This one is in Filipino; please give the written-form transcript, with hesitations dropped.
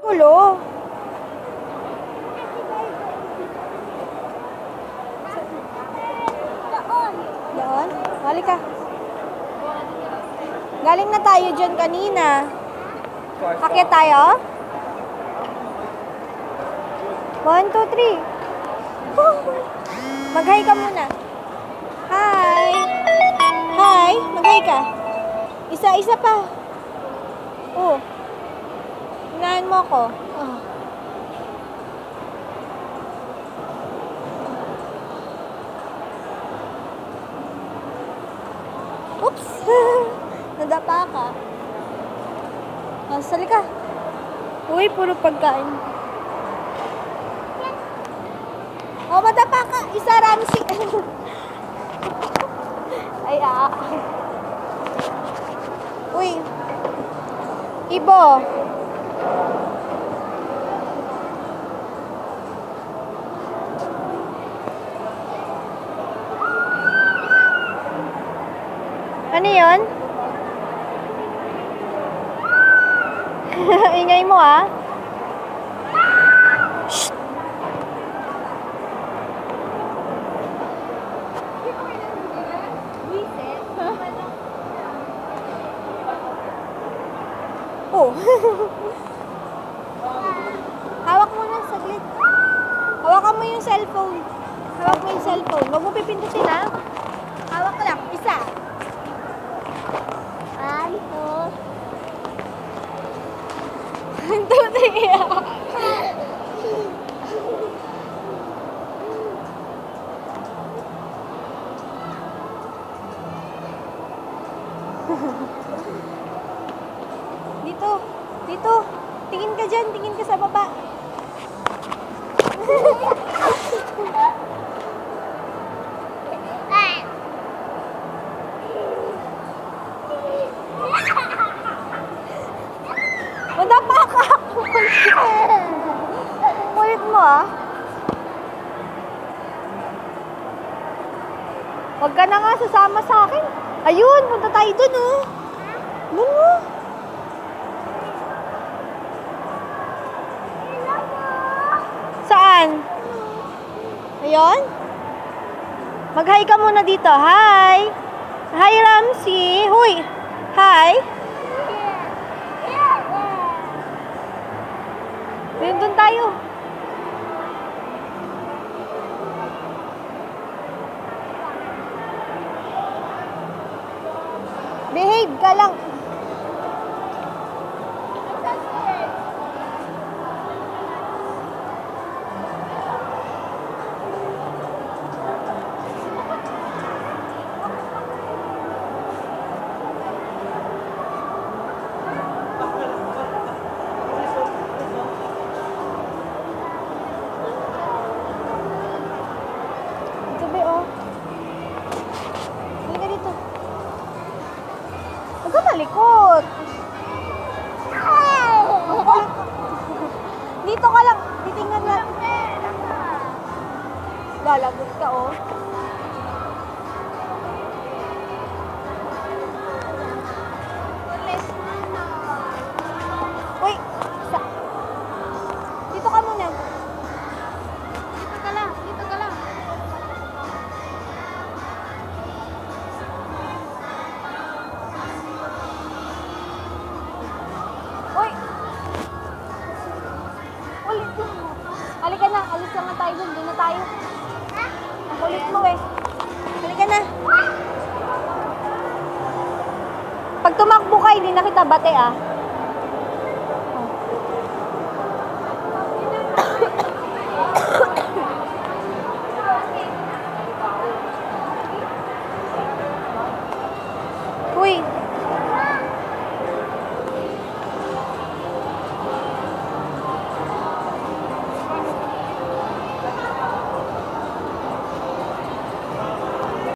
Gulo. Doon? Halika. Galing na tayo dyan kanina. Akyat tayo? 1, 2, 3. Mag-hi ka muna. Hi! Hi! Mag-hi ka. Isa-isa pa. Oh. Unahan mo ako. Oh. Oops! Nadapa ka. Oh, sali ka. Uy, puro pagkain. Oh, madapa ka. Isa, Ramsey. Ay, Uy. Ibo. Ano yun? Ingay mo, ah. Shh! Oh. Hawak mo na, saglit. Hawakan mo yung cellphone. Hawak mo yung cellphone. Huwag mo pipindutin, ha? Hawak lang. Isa. Anto. Anto, tiya. Dito. Dito. Tingin ka dyan. Tingin ka sa baba. Madapa ka! Kulit mo, ah. Huwag ka na nga sasama sa akin. Ayun, punta tayo dun, oh. Dun, oh. Saan? Ayun? Mag-hi ka muna dito. Hi! Hi, Ramsey! Huy! Hi! Doon tayo. Behave ka lang. Malikot. Dito ka lang. Titingnan na. Lalagot ka, oh. Uy. Dito ka muna. Dito ka lang. Dito ka lang. Halika na, alis lang na tayo dun. Doon na tayo. Ang kulit mo, eh. Halika na. Pag tumakbo ka, hindi na kita bate, ah.